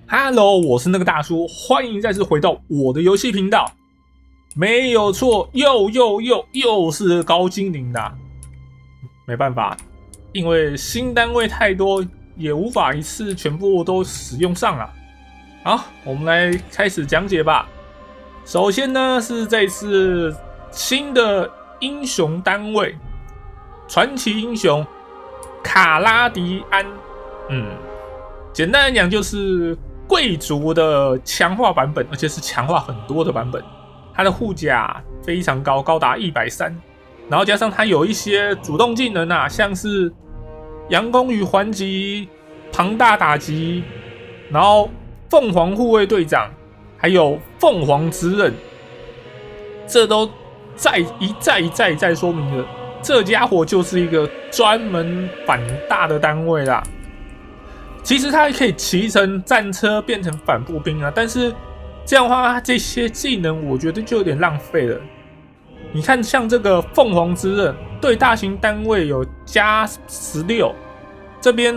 Hello，我是那个大叔，欢迎再次回到我的游戏频道。没有错，又是高精灵啦。没办法，因为新单位太多，也无法一次全部都使用上啊。好，我们来开始讲解吧。首先呢，是这次新的英雄单位，传奇英雄卡拉迪安。简单来讲就是贵族的强化版本，而且是强化很多的版本。它的护甲非常高，高达130，然后加上它有一些主动技能啊，像是阳光与环击、庞大打击，然后凤凰护卫队长，还有凤凰之刃，这都一再说明了，这家伙就是一个专门反大的单位啦。其实他可以骑乘战车变成反步兵啊，但是这样的话，这些技能我觉得就有点浪费了。你看，像这个凤凰之刃对大型单位有加16，这边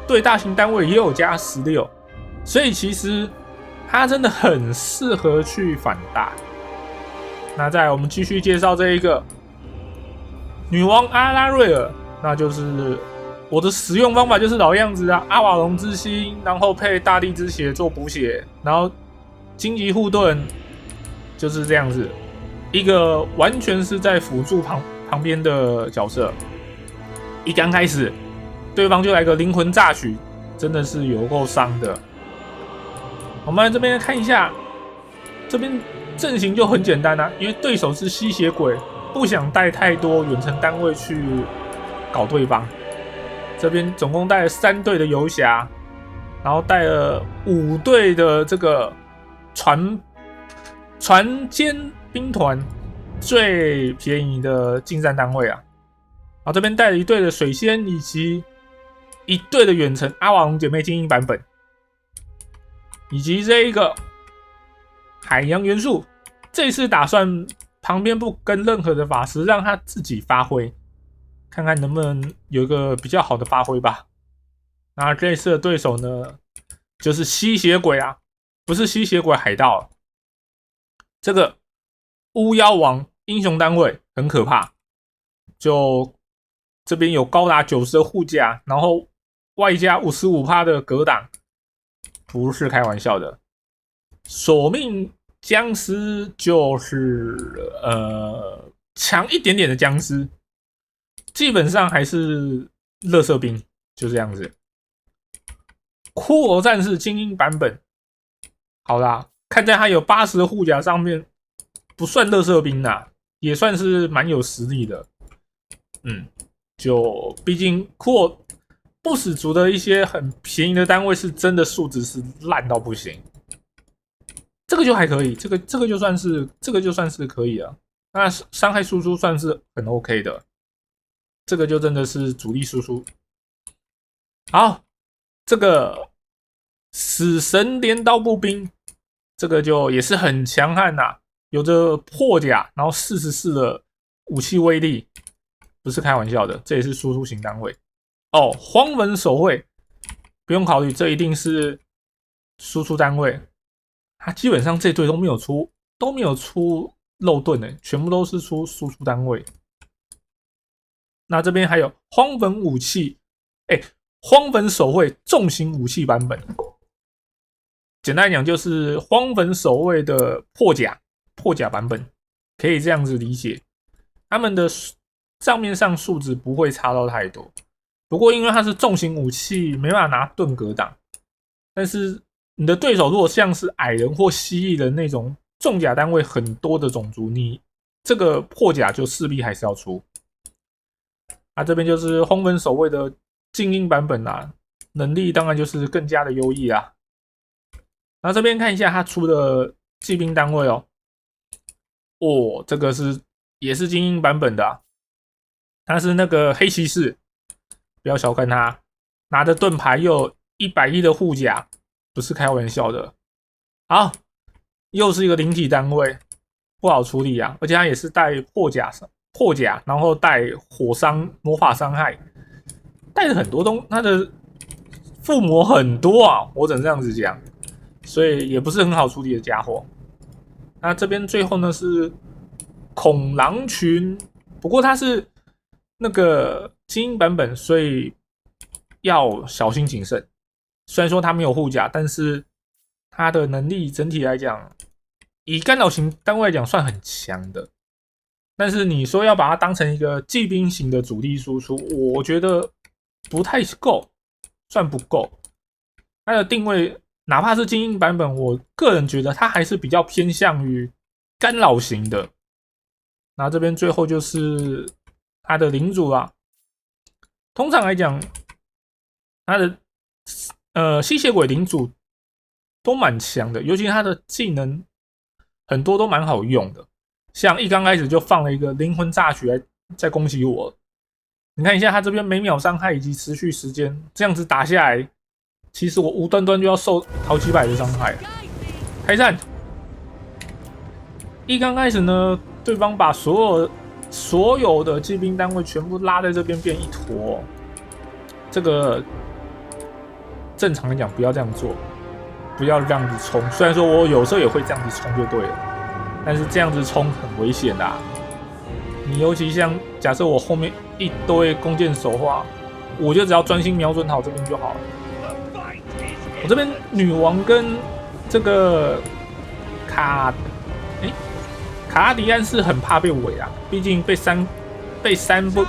对大型单位也有加16，所以其实它真的很适合去反大。那再来我们继续介绍这一个女王阿拉瑞尔，那就是我的使用方法就是老样子啊，阿瓦隆之心，然后配大地之血做补血，然后荆棘护盾，就是这样子，一个完全是在辅助旁边的角色。一刚开始，对方就来个灵魂榨取，真的是有够伤的。我们来这边看一下，这边阵型就很简单啊，因为对手是吸血鬼，不想带太多远程单位去搞对方。这边总共带了3队的游侠，然后带了5队的这个船坚兵团，最便宜的近战单位啊。然后这边带了1队的水仙，以及1队的远程阿瓦隆姐妹精英版本，以及这一个海洋元素。这次打算旁边不跟任何的法师，让他自己发挥。看看能不能有一个比较好的发挥吧。那这次的对手呢，就是吸血鬼啊，不是吸血鬼海盗。这个巫妖王英雄单位很可怕，就这边有高达90的护甲，然后外加55%的格挡，不是开玩笑的。索命僵尸就是强一点点的僵尸。基本上还是垃圾兵，就这样子。骷髅战士精英版本，好啦，看在他有80的护甲上面，不算垃圾兵啦，也算是蛮有实力的。就毕竟骷髅不死族的一些很便宜的单位，是真的数值是烂到不行。这个就还可以，这个就算是可以了。那伤害输出算是很 OK 的。这个就真的是主力输出。好，这个死神镰刀步兵，这个就也是很强悍呐，有着破甲，然后44的武器威力，不是开玩笑的，这也是输出型单位。哦，荒文守卫不用考虑，这一定是输出单位。他基本上这队都没有出漏盾的，全部都是出输出单位。那这边还有荒坟武器，荒坟守卫重型武器版本，简单来讲就是荒坟守卫的破甲版本，可以这样子理解。他们的账面上数值不会差到太多，不过因为它是重型武器，没办法拿盾格挡。但是你的对手如果像是矮人或蜥蜴人那种重甲单位很多的种族，你这个破甲就势必还是要出。这边就是荒坟守卫的精英版本啦，能力当然就是更加的优异啦。那这边看一下他出的骑兵单位哦，这个也是精英版本的啊，他是那个黑骑士，不要小看他，拿着盾牌又有110的护甲，不是开玩笑的。好，又是一个灵体单位，不好处理啊，而且他也是带破甲，然后带火伤、魔法伤害，带了很多他的附魔很多啊，我只能这样子讲，所以也不是很好处理的家伙。那这边最后呢是恐狼群，不过它是那个精英版本，所以要小心谨慎。虽然说它没有护甲，但是它的能力整体来讲，以干扰型单位来讲算很强的。但是你说要把它当成一个骑兵型的主力输出，我觉得不太够，算不够。它的定位，哪怕是精英版本，我个人觉得它还是比较偏向于干扰型的。那这边最后就是它的领主啊，通常来讲，它的吸血鬼领主都蛮强的，尤其他的技能很多都蛮好用的。像一刚开始就放了一个灵魂榨取来在攻击我，你看一下他这边每秒伤害以及持续时间，这样子打下来，其实我无端端就要受好几百的伤害。开战！一刚开始呢，对方把所有的骑兵单位全部拉在这边变一坨，这个正常来讲不要这样做，不要这样子冲。虽然说我有时候也会这样子冲就对了。但是这样子冲很危险的啊！你尤其像假设我后面一堆弓箭手的话，我就只要专心瞄准好这边就好了。我这边女王跟这个卡拉迪安是很怕被围啊，毕竟被三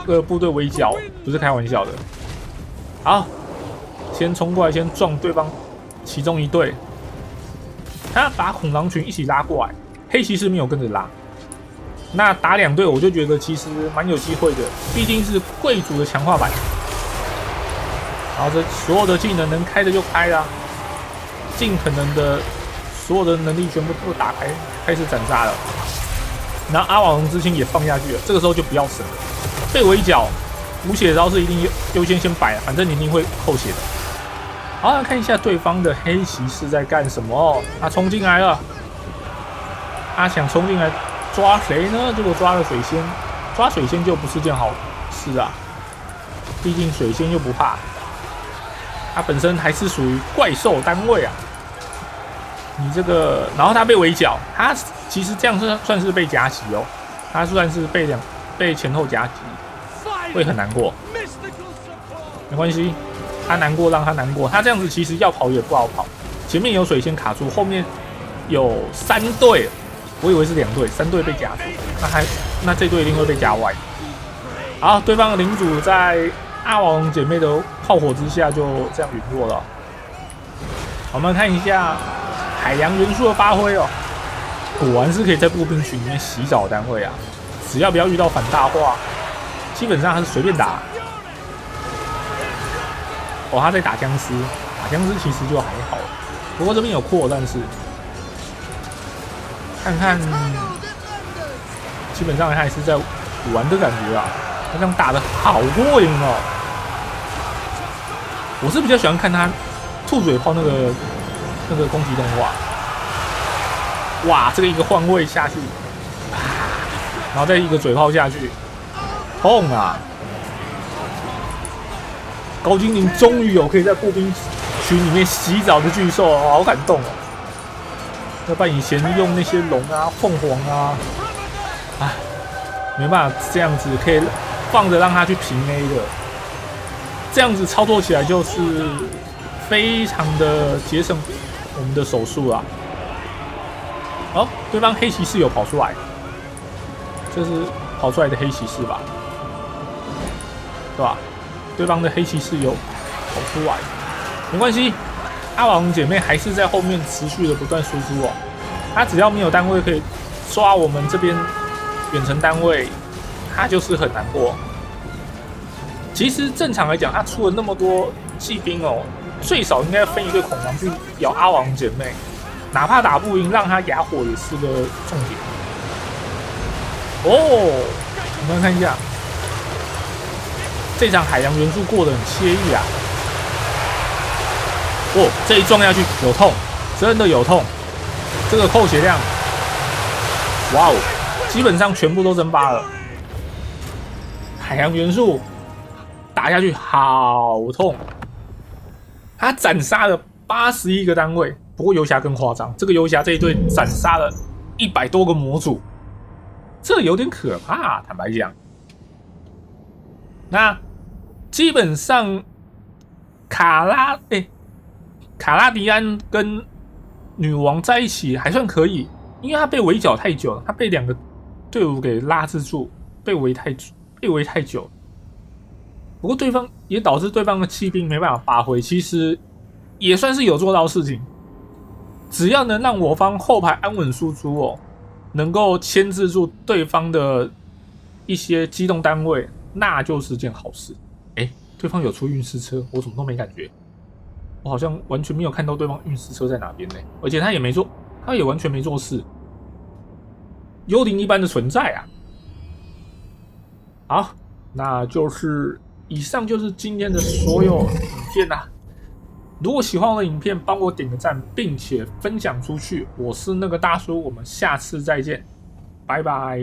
个部队围剿，不是开玩笑的。好，先冲过来，先撞对方其中一队，他把恐狼群一起拉过来。黑骑士没有跟着拉，那打2队我就觉得其实蛮有机会的，毕竟是贵族的强化版。然后这所有的技能能开的就开啦，尽可能的所有的能力全部都打开，开始斩杀了。然后阿瓦隆之心也放下去了，这个时候就不要省了，被围剿，无血招是一定优先摆，反正你一定会扣血的。好，来看一下对方的黑骑士在干什么，他冲进来了。他想冲进来抓谁呢？结果抓了水仙，抓水仙就不是件好事啊。毕竟水仙又不怕，他本身还是属于怪兽单位啊。你这个，然后他被围剿，他其实这样算是被夹击哦。他算是被前后夹击，会很难过。没关系，他难过让他难过。他这样子其实要跑也不好跑，前面有水仙卡住，后面有3队。我以为是2队，3队被夹住，那这队一定会被夹歪。好，对方的领主在阿瓦隆姐妹的炮火之下就这样陨落了。我们看一下海洋元素的发挥哦，果然是可以在步兵群里面洗澡的单位啊！只要不要遇到反大化，基本上他是随便打。哦，他在打僵尸，打僵尸其实就还好，不过这边有扩战士。看看，基本上他也是在玩的感觉啊，他这样打的好过瘾哦。我是比较喜欢看他吐嘴炮那个攻击动画，哇，这个一个换位下去，然后再一个嘴炮下去，痛啊！高精灵终于有可以在步兵群里面洗澡的巨兽，好感动哦。要不然以前用那些龙啊、凤凰啊，哎，没办法这样子可以放着让他去平 A 的，这样子操作起来就是非常的节省我们的手速啊。哦，对方黑骑士有跑出来，这是跑出来的黑骑士吧？对吧？对方的黑骑士有跑出来，没关系。阿瓦隆姐妹还是在后面持续的不断输出哦，她只要没有单位可以抓我们这边远程单位，她就是很难过。其实正常来讲，她出了那么多骑兵哦，最少应该分一队恐狼去咬阿瓦隆姐妹，哪怕打不赢，让她哑火也是个重点。哦，我们看一下这场海洋元素过得很惬意啊。哦，这一撞下去有痛，真的有痛。这个扣血量，哇哦，基本上全部都蒸发了。海洋元素打下去好痛。他斩杀了81个单位。不过游侠更夸张，这个游侠这一队斩杀了100多个模组，这有点可怕，坦白讲。那基本上卡拉迪安跟女王在一起还算可以，因为他被围剿太久了，他被2个队伍给拉制住，被围太久。不过对方也导致对方的骑兵没办法发挥，其实也算是有做到事情。只要能让我方后排安稳输出哦，能够牵制住对方的一些机动单位，那就是件好事。对方有出运尸车，我怎么都没感觉，我好像完全没有看到对方运尸车在哪边呢，而且他也完全没做事，幽灵一般的存在啊。好，那就是以上就是今天的所有影片啦。如果喜欢我的影片，帮我点个赞，并且分享出去。我是那个大叔，我们下次再见，拜拜。